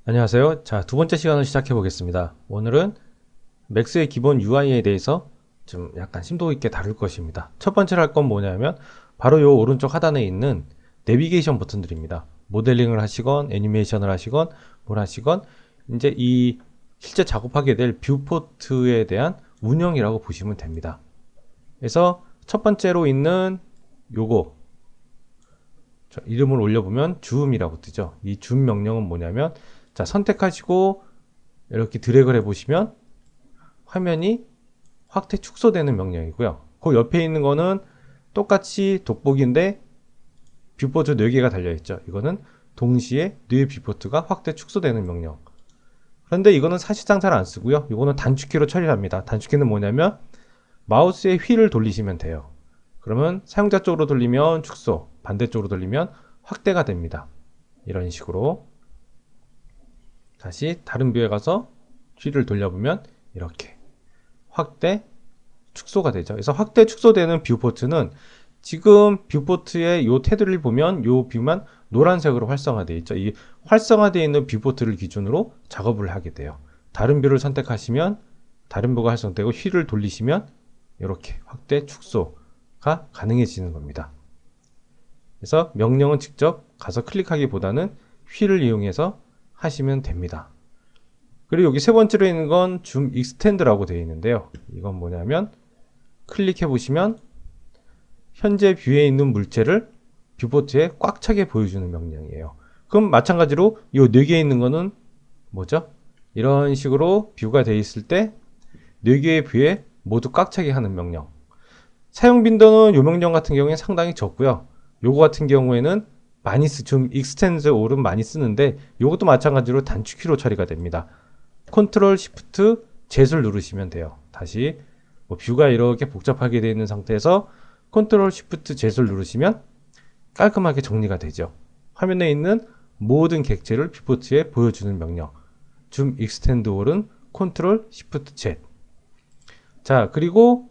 안녕하세요. 자, 두 번째 시간을 시작해 보겠습니다. 오늘은 맥스의 기본 UI에 대해서 좀 약간 심도 있게 다룰 것입니다. 첫 번째로 할 건 뭐냐면 바로 요 오른쪽 하단에 있는 내비게이션 버튼들입니다. 모델링을 하시건 애니메이션을 하시건 뭘 하시건 이제 이 실제 작업하게 될 뷰포트에 대한 운영이라고 보시면 됩니다. 그래서 첫 번째로 있는 요거 이름을 올려보면 줌이라고 뜨죠. 이 줌 명령은 뭐냐면 자, 선택하시고 이렇게 드래그를 해보시면 화면이 확대 축소되는 명령이고요. 그 옆에 있는 거는 똑같이 돋보기인데 뷰포트 4개가 달려있죠. 이거는 동시에 4 뷰포트가 확대 축소되는 명령. 그런데 이거는 사실상 잘 안 쓰고요. 이거는 단축키로 처리를 합니다. 단축키는 뭐냐면 마우스의 휠을 돌리시면 돼요. 그러면 사용자 쪽으로 돌리면 축소, 반대쪽으로 돌리면 확대가 됩니다. 이런 식으로 다시 다른 뷰에 가서 휠을 돌려보면 이렇게 확대, 축소가 되죠. 그래서 확대, 축소되는 뷰포트는 지금 뷰포트의 요 테두리를 보면 요 뷰만 노란색으로 활성화되어 있죠. 이 활성화되어 있는 뷰포트를 기준으로 작업을 하게 돼요. 다른 뷰를 선택하시면 다른 뷰가 활성되고 휠을 돌리시면 이렇게 확대, 축소가 가능해지는 겁니다. 그래서 명령은 직접 가서 클릭하기보다는 휠을 이용해서 하시면 됩니다. 그리고 여기 세 번째로 있는 건 줌 익스텐드라고 되어 있는데요. 이건 뭐냐면 클릭해 보시면 현재 뷰에 있는 물체를 뷰포트에 꽉 차게 보여주는 명령이에요. 그럼 마찬가지로 이 4개에 있는 거는 뭐죠? 이런 식으로 뷰가 되어 있을 때 4개의 뷰에 모두 꽉 차게 하는 명령. 사용 빈도는 이 명령 같은 경우에 상당히 적고요. 요거 같은 경우에는 많이 줌 익스텐드 올은 많이 쓰는데 요것도 마찬가지로 단축키로 처리가 됩니다. 컨트롤 시프트 Z를 누르시면 돼요. 다시 뭐 뷰가 이렇게 복잡하게 되어 있는 상태에서 컨트롤 시프트 Z를 누르시면 깔끔하게 정리가 되죠. 화면에 있는 모든 객체를 뷰포트에 보여주는 명령. 줌 익스텐드 올은 컨트롤 시프트 Z. 자, 그리고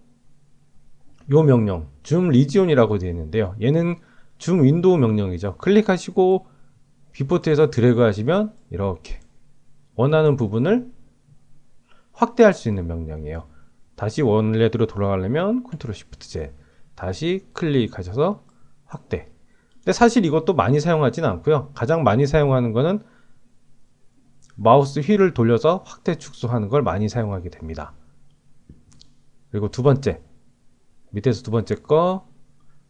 요 명령 줌 리지온이라고 되어 있는데요. 얘는 줌 윈도우 명령이죠. 클릭하시고 뷰포트에서 드래그 하시면 이렇게 원하는 부분을 확대할 수 있는 명령이에요. 다시 원래대로 돌아가려면 컨트롤 시프트 Z 다시 클릭하셔서 확대. 근데 사실 이것도 많이 사용하지는 않고요. 가장 많이 사용하는 거는 마우스 휠을 돌려서 확대 축소하는 걸 많이 사용하게 됩니다. 그리고 두 번째 밑에서 두 번째 거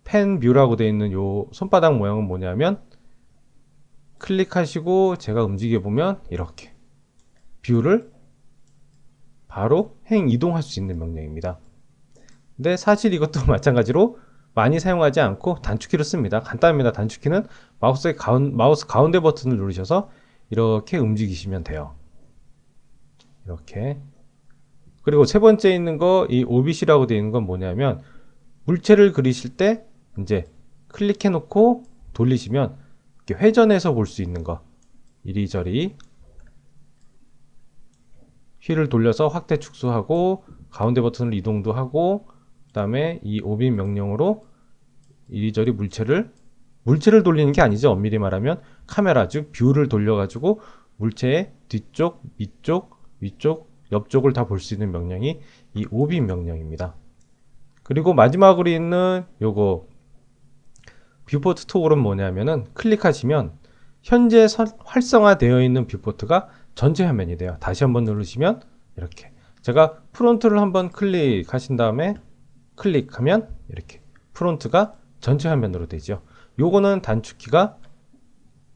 펜 뷰라고 되어 있는 요 손바닥 모양은 뭐냐면 클릭하시고 제가 움직여 보면 이렇게 뷰를 바로 행 이동할 수 있는 명령입니다. 근데 사실 이것도 마찬가지로 많이 사용하지 않고 단축키를 씁니다. 간단합니다. 단축키는 마우스 가운데 버튼을 누르셔서 이렇게 움직이시면 돼요. 이렇게. 그리고 세 번째 있는 거 이 OBC라고 되어 있는 건 뭐냐면 물체를 그리실 때 이제 클릭해 놓고 돌리시면 이렇게 회전해서 볼 수 있는 거 이리저리 휠을 돌려서 확대 축소하고 가운데 버튼을 이동도 하고 그 다음에 이 오빈 명령으로 이리저리 물체를 돌리는 게 아니죠. 엄밀히 말하면 카메라 즉 뷰를 돌려 가지고 물체의 뒤쪽, 밑쪽, 위쪽, 옆쪽을 다 볼 수 있는 명령이 이 오빈 명령입니다. 그리고 마지막으로 있는 요거 뷰포트 토글은 뭐냐면은 클릭하시면 현재 활성화되어 있는 뷰포트가 전체 화면이 돼요. 다시 한번 누르시면 이렇게 제가 프론트를 한번 클릭하신 다음에 클릭하면 이렇게 프론트가 전체 화면으로 되죠. 요거는 단축키가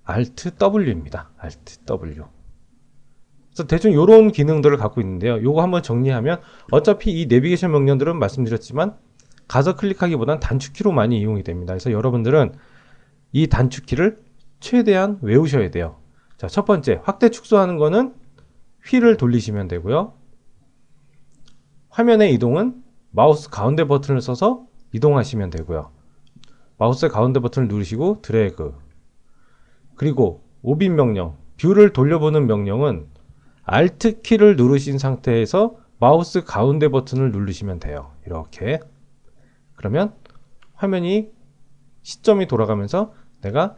Alt W입니다. Alt W. 그래서 대충 요런 기능들을 갖고 있는데요. 요거 한번 정리하면 어차피 이 내비게이션 명령들은 말씀드렸지만 가서 클릭하기보단 단축키로 많이 이용이 됩니다. 그래서 여러분들은 이 단축키를 최대한 외우셔야 돼요. 자, 첫 번째 확대 축소하는 거는 휠을 돌리시면 되고요. 화면의 이동은 마우스 가운데 버튼을 써서 이동하시면 되고요. 마우스 가운데 버튼을 누르시고 드래그. 그리고 오빈 명령, 뷰를 돌려보는 명령은 Alt 키를 누르신 상태에서 마우스 가운데 버튼을 누르시면 돼요. 이렇게. 그러면 화면이 시점이 돌아가면서 내가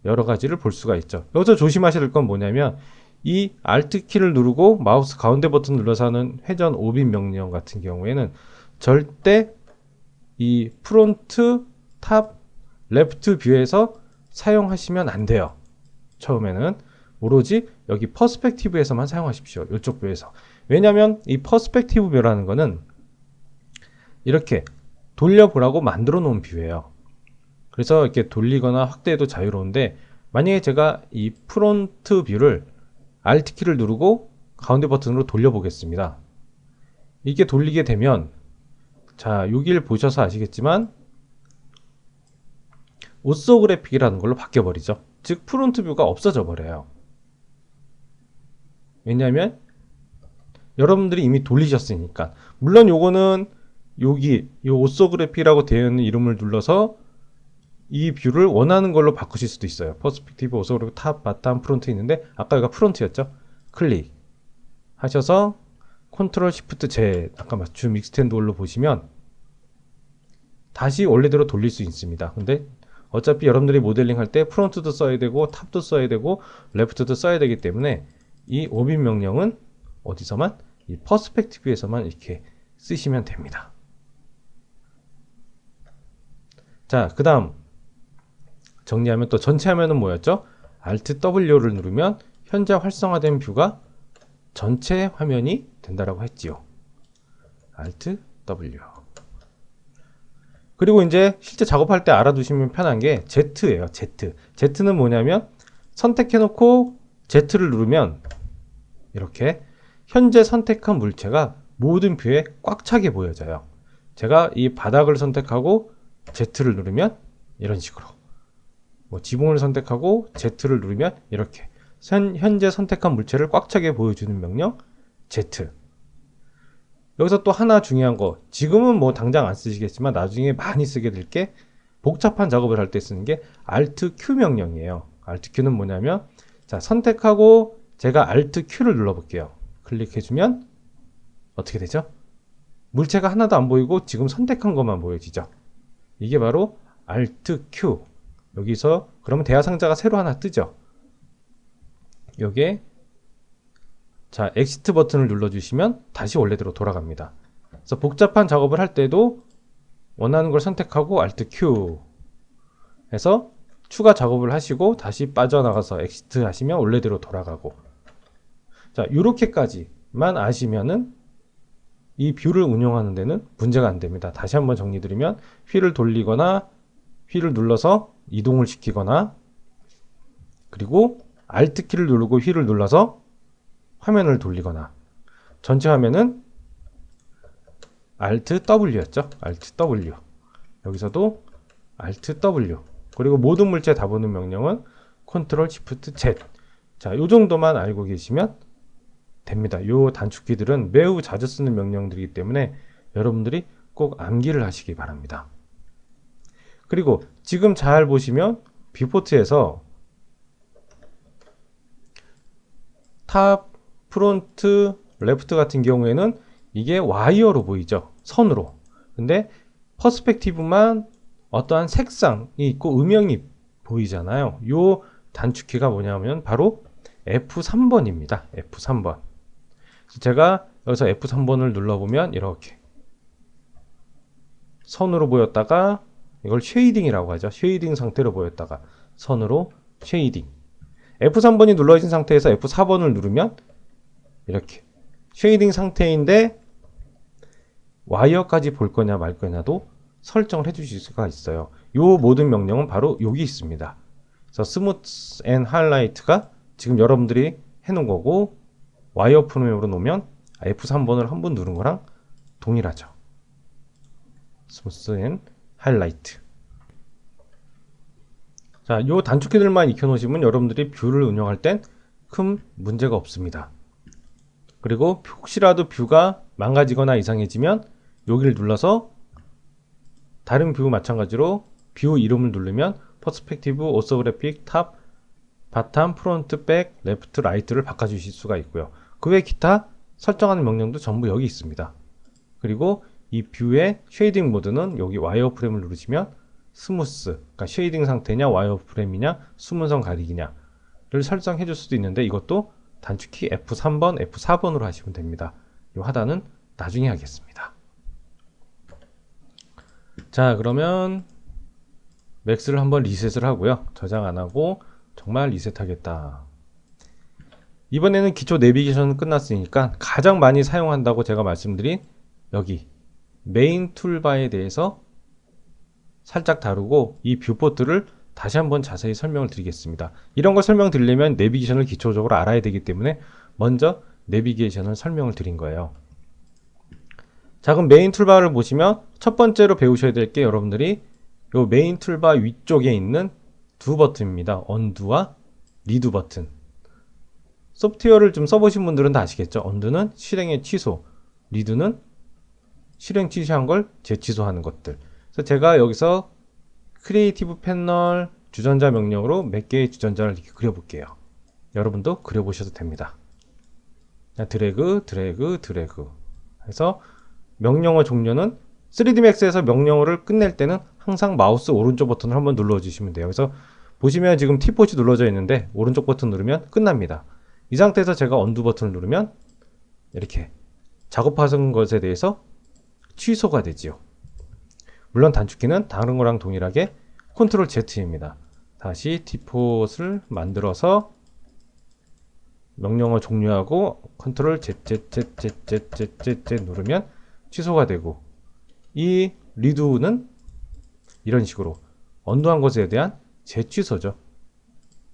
여러 가지를 볼 수가 있죠. 여기서 조심하셔야 될 건 뭐냐면 이 Alt 키를 누르고 마우스 가운데 버튼 눌러서 하는 회전 오빈 명령 같은 경우에는 절대 이 프론트, 탑, 레프트 뷰에서 사용하시면 안 돼요. 처음에는 오로지 여기 퍼스펙티브에서만 사용하십시오. 이쪽 뷰에서. 왜냐하면 이 퍼스펙티브 뷰라는 거는 이렇게 돌려보라고 만들어 놓은 뷰예요. 그래서 이렇게 돌리거나 확대해도 자유로운데, 만약에 제가 이 프론트 뷰를 Alt 키를 누르고 가운데 버튼으로 돌려보겠습니다. 이게 돌리게 되면, 자, 여기를 보셔서 아시겠지만 오소그래픽이라는 걸로 바뀌어 버리죠. 즉 프론트 뷰가 없어져 버려요. 왜냐하면 여러분들이 이미 돌리셨으니까. 물론 요거는 여기 이 오소그래픽이라고 되어 있는 이름을 눌러서 이 뷰를 원하는 걸로 바꾸실 수도 있어요. 퍼스펙티브, 오소그래픽, 탑, 바텀, 프론트 있는데 아까 여기가 프론트였죠. 클릭 하셔서 컨트롤 시프트 Z, 아까 줌 익스텐드 올로 보시면 다시 원래대로 돌릴 수 있습니다. 근데 어차피 여러분들이 모델링 할 때 프론트도 써야 되고 탑도 써야 되고 레프트도 써야 되기 때문에 이 오빈 명령은 어디서만? 이 퍼스펙티브에서만 이렇게 쓰시면 됩니다. 자, 그 다음 정리하면 또 전체 화면은 뭐였죠? Alt W를 누르면 현재 활성화된 뷰가 전체 화면이 된다라고 했지요. Alt W. 그리고 이제 실제 작업할 때 알아두시면 편한 게 Z예요. Z. Z는 뭐냐면 선택해놓고 Z를 누르면 이렇게 현재 선택한 물체가 모든 뷰에 꽉 차게 보여져요. 제가 이 바닥을 선택하고 Z를 누르면 이런 식으로, 뭐 지붕을 선택하고 Z를 누르면 이렇게 현재 선택한 물체를 꽉 차게 보여주는 명령 Z. 여기서 또 하나 중요한 거, 지금은 뭐 당장 안 쓰시겠지만 나중에 많이 쓰게 될 게, 복잡한 작업을 할 때 쓰는 게 Alt Q 명령이에요. Alt Q는 뭐냐면, 자, 선택하고 제가 Alt Q를 눌러볼게요. 클릭해주면 어떻게 되죠? 물체가 하나도 안 보이고 지금 선택한 것만 보여지죠. 이게 바로 Alt Q. 여기서 그러면 대화 상자가 새로 하나 뜨죠. 요게, 자, 엑시트 버튼을 눌러주시면 다시 원래대로 돌아갑니다. 그래서 복잡한 작업을 할 때도 원하는 걸 선택하고 Alt Q 해서 추가 작업을 하시고 다시 빠져나가서 엑시트 하시면 원래대로 돌아가고. 자, 요렇게까지만 아시면은 이 뷰를 운영하는 데는 문제가 안 됩니다. 다시 한번 정리드리면, 휠을 돌리거나 휠을 눌러서 이동을 시키거나, 그리고 Alt 키를 누르고 휠을 눌러서 화면을 돌리거나, 전체 화면은 Alt W였죠. Alt W. 여기서도 Alt W. 그리고 모든 물체 다 보는 명령은 Ctrl Shift Z. 자, 요 정도만 알고 계시면 됩니다. 요 단축키들은 매우 자주 쓰는 명령들이기 때문에 여러분들이 꼭 암기를 하시기 바랍니다. 그리고 지금 잘 보시면 뷰포트에서 탑, 프론트, 레프트 같은 경우에는 이게 와이어로 보이죠. 선으로. 근데 퍼스펙티브만 어떠한 색상이 있고 음영이 보이잖아요. 요 단축키가 뭐냐면 바로 F3번입니다. F3번. 제가 여기서 F3번을 눌러보면 이렇게 선으로 보였다가 이걸 쉐이딩이라고 하죠. 쉐이딩 상태로 보였다가 선으로 쉐이딩. F3번이 눌러진 상태에서 F4번을 누르면 이렇게 쉐이딩 상태인데 와이어까지 볼 거냐 말 거냐도 설정을 해 주실 수가 있어요. 요 모든 명령은 바로 여기 있습니다. 그래서 스무스 앤 하이라이트가 지금 여러분들이 해놓은 거고, 와이어 프로그램으로 놓으면 F3번을 한 번 누른 거랑 동일하죠. 스무스 앤 하이라이트. 자, 요 단축키들만 익혀 놓으시면 여러분들이 뷰를 운영할 땐 큰 문제가 없습니다. 그리고 혹시라도 뷰가 망가지거나 이상해지면 여기를 눌러서 다른 뷰 마찬가지로 뷰 이름을 누르면 퍼스펙티브, 오소그래픽, 탑, 바텀, 프론트, 백, 레프트, 라이트를 바꿔주실 수가 있고요. 그 외 기타 설정하는 명령도 전부 여기 있습니다. 그리고 이 뷰의 쉐이딩 모드는 여기 와이어프레임을 누르시면 스무스, 그러니까 쉐이딩 상태냐 와이어프레임이냐 숨은 선 가리기냐를 설정해 줄 수도 있는데, 이것도 단축키 F3번, F4번으로 하시면 됩니다. 이 하단은 나중에 하겠습니다. 자, 그러면 맥스를 한번 리셋을 하고요. 저장 안 하고 정말 리셋하겠다. 이번에는 기초 내비게이션은 끝났으니까 가장 많이 사용한다고 제가 말씀드린 여기 메인 툴바에 대해서 살짝 다루고 이 뷰포트를 다시 한번 자세히 설명을 드리겠습니다. 이런 걸 설명드리려면 내비게이션을 기초적으로 알아야 되기 때문에 먼저 내비게이션을 설명을 드린 거예요. 자, 그럼 메인 툴바를 보시면 첫 번째로 배우셔야 될 게 여러분들이 요 메인 툴바 위쪽에 있는 두 버튼입니다. 언두와 리두 버튼. 소프트웨어를 좀 써보신 분들은 다 아시겠죠? 언두는 실행의 취소, 리두는 실행 취소한 걸 재취소하는 것들. 그래서 제가 여기서 크리에이티브 패널 주전자 명령으로 몇 개의 주전자를 이렇게 그려볼게요. 여러분도 그려보셔도 됩니다. 드래그, 드래그, 드래그 해서 명령어 종료는 3dmax에서 명령어를 끝낼 때는 항상 마우스 오른쪽 버튼을 한번 눌러주시면 돼요. 그래서 보시면 지금 T4이 눌러져 있는데 오른쪽 버튼 누르면 끝납니다. 이 상태에서 제가 언두 버튼을 누르면 이렇게 작업하는 것에 대해서 취소가 되지요. 물론 단축키는 다른 거랑 동일하게 컨트롤 Z입니다. 다시 디폿을 만들어서 명령어 종료하고 컨트롤 Z 누르면 취소가 되고, 이 리두는 이런 식으로 언두한 것에 대한 재취소죠.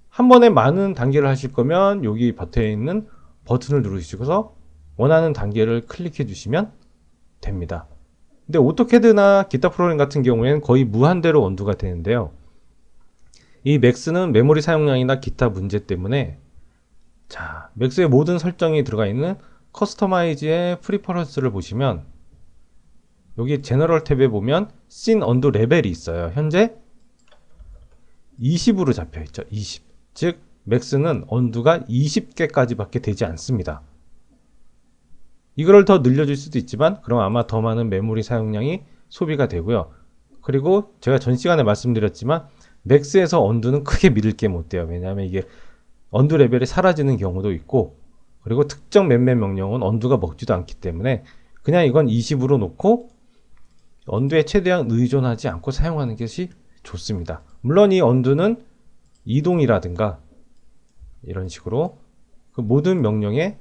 한 번에 많은 단계를 하실 거면 여기 버튼에 있는 버튼을 누르시고서 원하는 단계를 클릭해 주시면 됩니다. 근데 오토캐드나 기타 프로그램 같은 경우에는 거의 무한대로 언두가 되는데요. 이 맥스는 메모리 사용량이나 기타 문제 때문에, 자, 맥스의 모든 설정이 들어가 있는 커스터마이즈의 프리퍼런스를 보시면 여기 제너럴 탭에 보면 씬 언두 레벨이 있어요. 현재 20으로 잡혀 있죠. 20. 즉 맥스는 언두가 20개까지 밖에 되지 않습니다. 이거를 더 늘려줄 수도 있지만 그럼 아마 더 많은 메모리 사용량이 소비가 되고요. 그리고 제가 전 시간에 말씀드렸지만 맥스에서 언두는 크게 믿을 게 못 돼요. 왜냐하면 이게 언두 레벨이 사라지는 경우도 있고, 그리고 특정 몇몇 명령은 언두가 먹지도 않기 때문에 그냥 이건 20으로 놓고 언두에 최대한 의존하지 않고 사용하는 것이 좋습니다. 물론 이 언두는 이동이라든가 이런 식으로 그 모든 명령에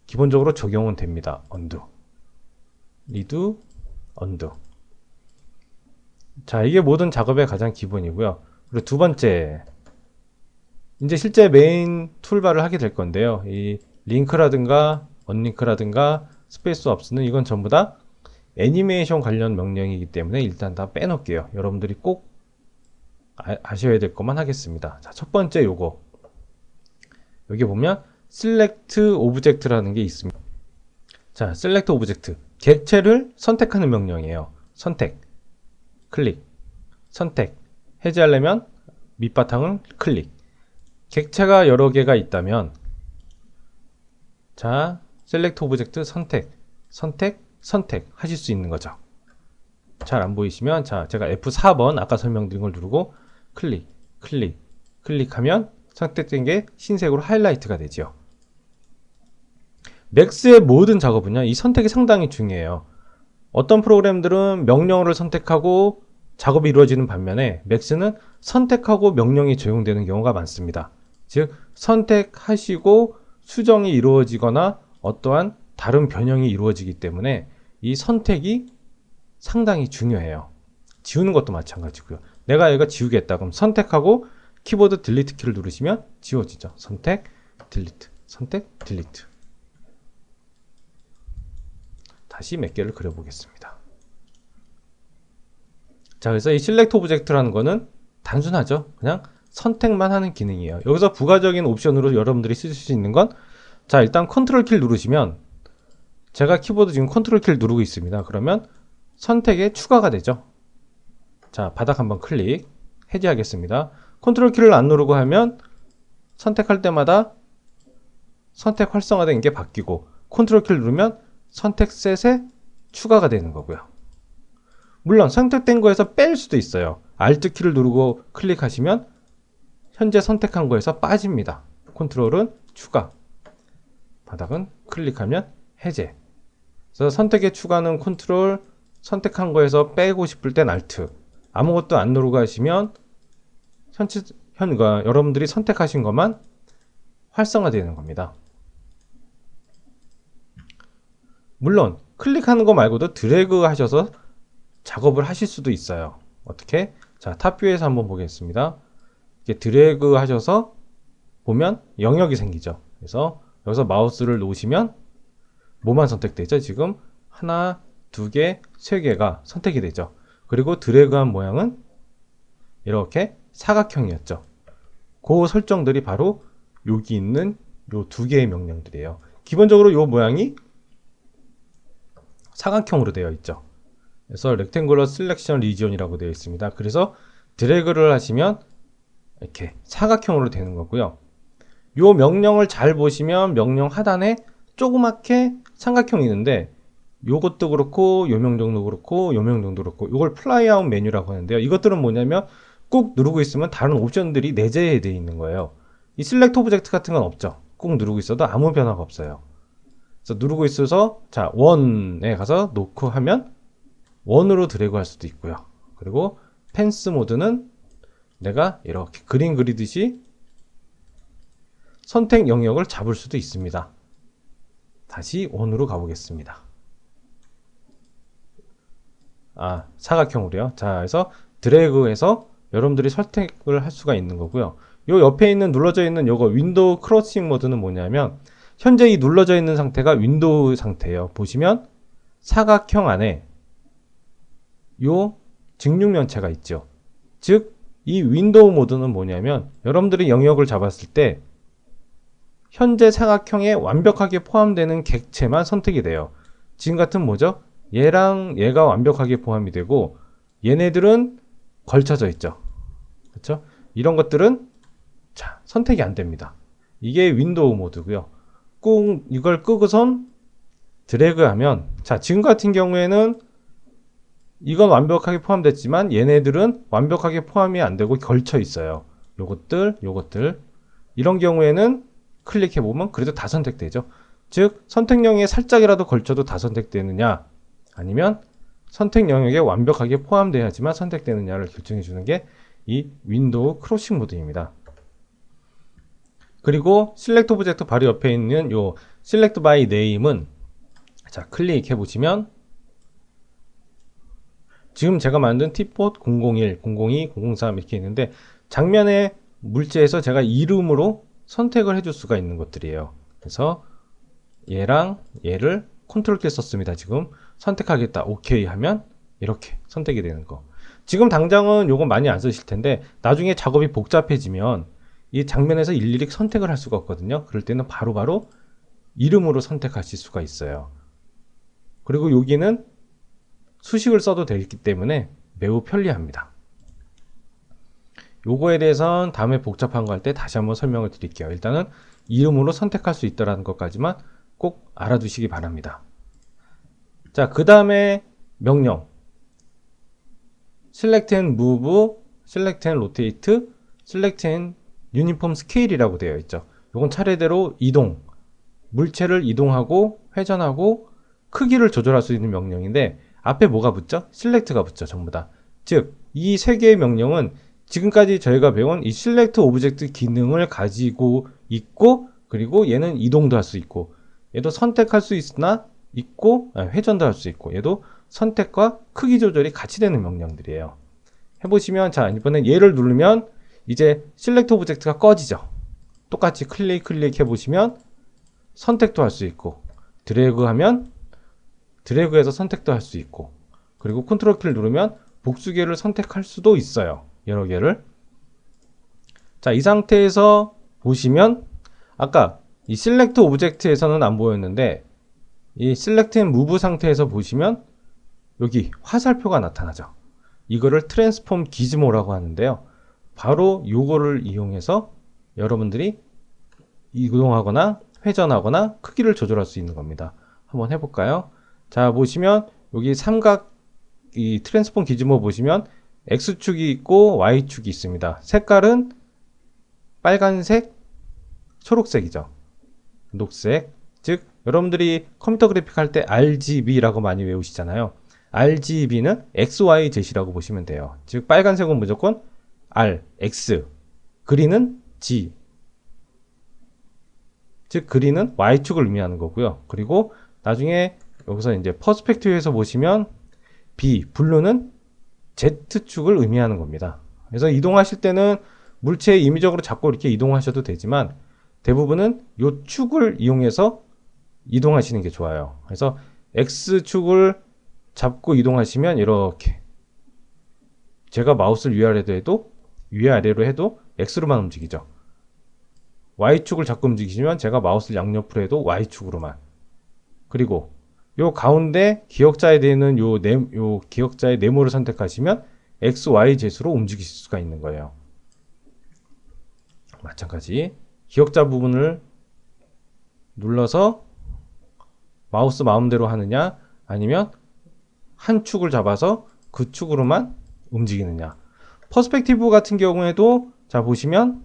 기본적으로 적용은 됩니다. 언두, 리두, 언두. 자, 이게 모든 작업의 가장 기본이고요. 그리고 두 번째, 이제 실제 메인 툴바를 하게 될 건데요. 이 링크라든가 언링크라든가 스페이스 업스는 이건 전부 다 애니메이션 관련 명령이기 때문에 일단 다 빼놓을게요. 여러분들이 꼭 아셔야 될 것만 하겠습니다. 자, 첫 번째 요거. 여기 보면 select object라는 게 있습니다. 자, select object. 객체를 선택하는 명령이에요. 선택, 클릭, 선택. 해제하려면 밑바탕을 클릭. 객체가 여러 개가 있다면, 자, select object 선택, 선택, 선택 하실 수 있는 거죠. 잘 안 보이시면, 자, 제가 F4번 아까 설명드린 걸 누르고 클릭, 클릭, 클릭하면 선택된 게 흰색으로 하이라이트가 되죠. 맥스의 모든 작업은요, 이 선택이 상당히 중요해요. 어떤 프로그램들은 명령어를 선택하고 작업이 이루어지는 반면에 맥스는 선택하고 명령이 적용되는 경우가 많습니다. 즉, 선택하시고 수정이 이루어지거나 어떠한 다른 변형이 이루어지기 때문에 이 선택이 상당히 중요해요. 지우는 것도 마찬가지고요. 내가 이거 지우겠다. 그럼 선택하고 키보드 딜리트 키를 누르시면 지워지죠. 선택, 딜리트, 선택, 딜리트. 다시 몇 개를 그려보겠습니다. 자, 그래서 이 select object라는 거는 단순하죠. 그냥 선택만 하는 기능이에요. 여기서 부가적인 옵션으로 여러분들이 쓰실 수 있는 건, 자, 일단 컨트롤 키를 누르시면, 제가 키보드 지금 컨트롤 키를 누르고 있습니다. 그러면 선택에 추가가 되죠. 자, 바닥 한번 클릭, 해제하겠습니다. 컨트롤 키를 안 누르고 하면 선택할 때마다 선택 활성화된 게 바뀌고, 컨트롤 키를 누르면 선택 셋에 추가가 되는 거고요. 물론 선택된 거에서 뺄 수도 있어요. Alt 키를 누르고 클릭하시면 현재 선택한 거에서 빠집니다. 컨트롤은 추가, 바닥은 클릭하면 해제. 그래서 선택에 추가는 컨트롤, 선택한 거에서 빼고 싶을 땐 Alt. 아무것도 안 누르고 하시면 여러분들이 선택하신 것만 활성화되는 겁니다. 물론 클릭하는 거 말고도 드래그 하셔서 작업을 하실 수도 있어요. 어떻게? 자, 탑뷰에서 한번 보겠습니다. 이렇게 드래그 하셔서 보면 영역이 생기죠. 그래서 여기서 마우스를 놓으시면 뭐만 선택되죠? 지금 하나, 두 개, 세 개가 선택이 되죠. 그리고 드래그한 모양은 이렇게 사각형이었죠. 그 설정들이 바로 여기 있는 요 두 개의 명령들이에요. 기본적으로 요 모양이 사각형으로 되어 있죠. 그래서 Rectangular Selection Region이라고 되어 있습니다. 그래서 드래그를 하시면 이렇게 사각형으로 되는 거고요. 요 명령을 잘 보시면 명령 하단에 조그맣게 삼각형이 있는데 요것도 그렇고 요 명령도 그렇고 요 명령도 그렇고 요걸 플라이아웃 메뉴라고 하는데요. 이것들은 뭐냐면 꾹 누르고 있으면 다른 옵션들이 내재되어 있는 거예요. 이 셀렉트 오브젝트 같은 건 없죠. 꾹 누르고 있어도 아무 변화가 없어요. 그래서 누르고 있어서 자 원에 가서 놓고 하면 원으로 드래그 할 수도 있고요. 그리고 펜스 모드는 내가 이렇게 그림 그리듯이 선택 영역을 잡을 수도 있습니다. 다시 원으로 가보겠습니다. 사각형으로요. 자, 그래서 드래그해서 여러분들이 선택을 할 수가 있는 거고요. 요 옆에 있는 눌러져 있는 요거 윈도우 크로싱 모드는 뭐냐면 현재 이 눌러져 있는 상태가 윈도우 상태예요. 보시면 사각형 안에 요 직육면체가 있죠. 즉, 이 윈도우 모드는 뭐냐면 여러분들이 영역을 잡았을 때 현재 사각형에 완벽하게 포함되는 객체만 선택이 돼요. 지금 같은 뭐죠? 얘랑 얘가 완벽하게 포함이 되고 얘네들은 걸쳐져 있죠. 그렇죠? 이런 것들은 자, 선택이 안 됩니다. 이게 윈도우 모드고요. 꾹 이걸 끄고선 드래그하면 자, 지금 같은 경우에는 이건 완벽하게 포함됐지만 얘네들은 완벽하게 포함이 안 되고 걸쳐 있어요. 요것들 이런 경우에는 클릭해보면 그래도 다 선택되죠. 즉 선택 영역에 살짝이라도 걸쳐도 다 선택되느냐 아니면 선택 영역에 완벽하게 포함돼야지만 선택되느냐를 결정해 주는 게 이 윈도우 크로싱 모드입니다. 그리고 셀렉트 오브젝트 바로 옆에 있는 요 셀렉트 바이 네임은 자 클릭해 보시면 지금 제가 만든 티폿 001, 002, 003 이렇게 있는데 장면의 물체에서 제가 이름으로 선택을 해줄 수가 있는 것들이에요. 그래서 얘랑 얘를 컨트롤 키 썼습니다. 지금 선택하겠다 오케이 하면 이렇게 선택이 되는 거. 지금 당장은 요거 많이 안 쓰실 텐데 나중에 작업이 복잡해지면 이 장면에서 일일이 선택을 할 수가 없거든요. 그럴 때는 바로바로 이름으로 선택하실 수가 있어요. 그리고 여기는 수식을 써도 되기 때문에 매우 편리합니다. 요거에 대해서는 다음에 복잡한 거 할 때 다시 한번 설명을 드릴게요. 일단은 이름으로 선택할 수 있다는 것까지만 꼭 알아두시기 바랍니다. 자, 그 다음에 명령 Select and Move, Select and Rotate, Select and Uniform Scale이라고 되어 있죠. 요건 차례대로 이동, 물체를 이동하고 회전하고 크기를 조절할 수 있는 명령인데 앞에 뭐가 붙죠? Select가 붙죠. 전부 다. 즉, 이 세 개의 명령은 지금까지 저희가 배운 이 Select 오브젝트 기능을 가지고 있고 그리고 얘는 이동도 할 수 있고 얘도 선택할 수 있고 회전도 할 수 있고 얘도 선택과 크기 조절이 같이 되는 명령들이에요. 해보시면 자 이번엔 얘를 누르면 이제 Select 오브젝트가 꺼지죠. 똑같이 클릭해 보시면 선택도 할 수 있고 드래그하면 드래그해서 선택도 할 수 있고 그리고 컨트롤 키를 누르면 복수개를 선택할 수도 있어요. 여러 개를. 자, 이 상태에서 보시면 아까 이 Select 오브젝트에서는 안 보였는데 이 Select and Move 상태에서 보시면 여기 화살표가 나타나죠. 이거를 트랜스폼 기즈모라고 하는데요. 바로 요거를 이용해서 여러분들이 이동하거나 회전하거나 크기를 조절할 수 있는 겁니다. 한번 해볼까요? 자, 보시면 여기 삼각 이 트랜스폼 기즈모 보시면 X축이 있고 Y축이 있습니다. 색깔은 빨간색, 초록색이죠. 녹색, 즉 여러분들이 컴퓨터 그래픽 할 때 RGB라고 많이 외우시잖아요. RGB는 XYZ이라고 보시면 돼요. 즉 빨간색은 무조건 R, X, 그린은 G, 즉 그린은 Y축을 의미하는 거고요. 그리고 나중에 여기서 이제 퍼스펙티브에서 보시면 B, 블루는 Z축을 의미하는 겁니다. 그래서 이동하실 때는 물체 임의적으로 잡고 이렇게 이동하셔도 되지만 대부분은 이 축을 이용해서 이동하시는 게 좋아요. 그래서 X축을 잡고 이동하시면 이렇게 제가 마우스를 위아래로 해도 X로만 움직이죠. Y축을 잡고 움직이시면 제가 마우스를 양옆으로 해도 Y축으로만. 그리고 요 가운데 기억자에 되는 요 기억자의 네모를 선택하시면 X, Y, Z로 움직이실 수가 있는 거예요. 마찬가지 기억자 부분을 눌러서 마우스 마음대로 하느냐 아니면 한 축을 잡아서 그 축으로만 움직이느냐. 퍼스펙티브 같은 경우에도 자 보시면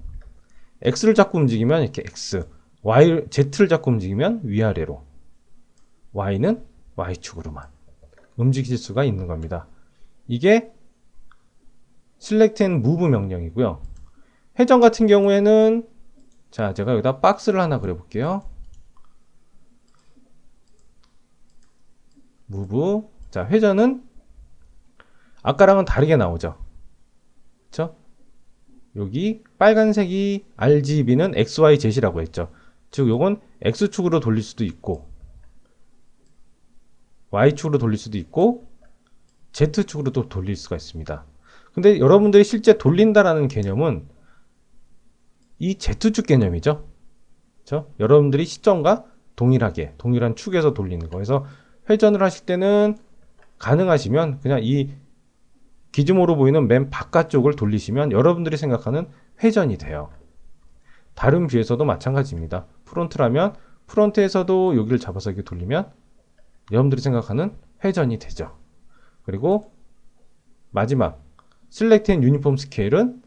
X를 잡고 움직이면 이렇게 X, Z를 잡고 움직이면 위아래로, Y는 Y축으로만 움직일 수가 있는 겁니다. 이게 Select and Move 명령이고요. 회전 같은 경우에는 자 제가 여기다 박스를 하나 그려볼게요. Move. 자 회전은 아까랑은 다르게 나오죠. 그쵸? 여기 빨간색이 RGB는 XYZ이라고 했죠. 즉 요건 X축으로 돌릴 수도 있고 Y축으로 돌릴 수도 있고 Z축으로도 돌릴 수가 있습니다. 근데 여러분들이 실제 돌린다라는 개념은 이 Z축 개념이죠. 그렇죠? 여러분들이 시점과 동일한 축에서 돌리는 거. 그래서 회전을 하실 때는 가능하시면 그냥 이 기준으로 보이는 맨 바깥쪽을 돌리시면 여러분들이 생각하는 회전이 돼요. 다른 뷰에서도 마찬가지입니다. 프론트라면 프론트에서도 여기를 잡아서 이렇게 돌리면 여러분들이 생각하는 회전이 되죠. 그리고 마지막 Select and Uniform Scale은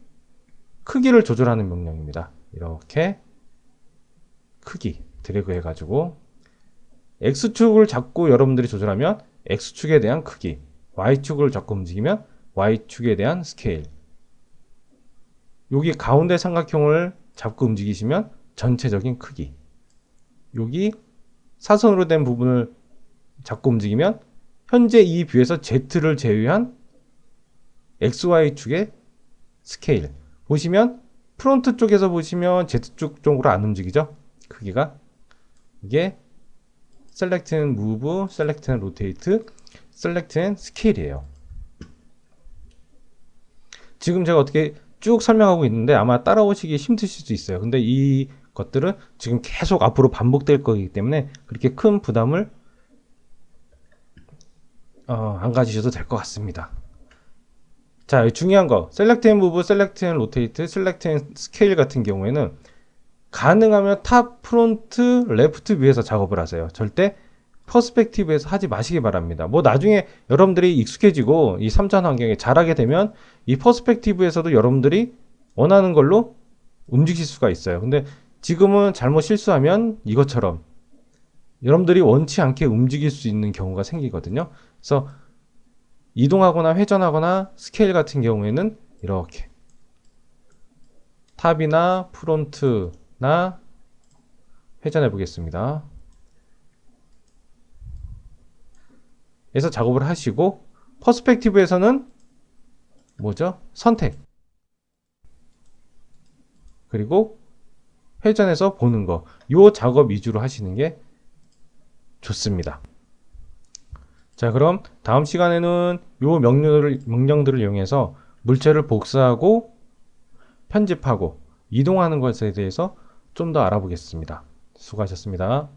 크기를 조절하는 명령입니다. 이렇게 크기 드래그 해가지고 X축을 잡고 여러분들이 조절하면 X축에 대한 크기, Y축을 잡고 움직이면 Y축에 대한 스케일. 여기 가운데 삼각형을 잡고 움직이시면 전체적인 크기. 여기 사선으로 된 부분을 잡고 움직이면 현재 이 뷰에서 Z를 제외한 XY축의 스케일. 보시면 프론트 쪽에서 보시면 Z축 쪽으로 안 움직이죠? 크기가. 이게 Select and Move, Select and Rotate, Select and Scale이에요. 지금 제가 어떻게 쭉 설명하고 있는데 아마 따라오시기 힘드실 수 있어요. 근데 이 것들은 지금 계속 앞으로 반복될 거기 때문에 그렇게 큰 부담을 안 가지셔도 될 것 같습니다. 자, 중요한 거 Select and Move, Select and Rotate, Select and Scale 같은 경우에는 가능하면 탑, 프론트, 레프트 뷰에서 작업을 하세요. 절대 퍼스펙티브에서 하지 마시기 바랍니다. 뭐 나중에 여러분들이 익숙해지고 이 3차 환경에 잘하게 되면 이 퍼스펙티브에서도 여러분들이 원하는 걸로 움직일 수가 있어요. 근데 지금은 잘못 실수하면 이것처럼 여러분들이 원치 않게 움직일 수 있는 경우가 생기거든요. 그래서 이동하거나 회전하거나 스케일 같은 경우에는 이렇게 탑이나 프론트나 회전해 보겠습니다. 에서 작업을 하시고 퍼스펙티브에서는 뭐죠? 선택. 그리고 회전해서 보는 거. 요 작업 위주로 하시는 게 좋습니다. 자, 그럼 다음 시간에는 요 명령들을 이용해서 물체를 복사하고 편집하고 이동하는 것에 대해서 좀 더 알아보겠습니다. 수고하셨습니다.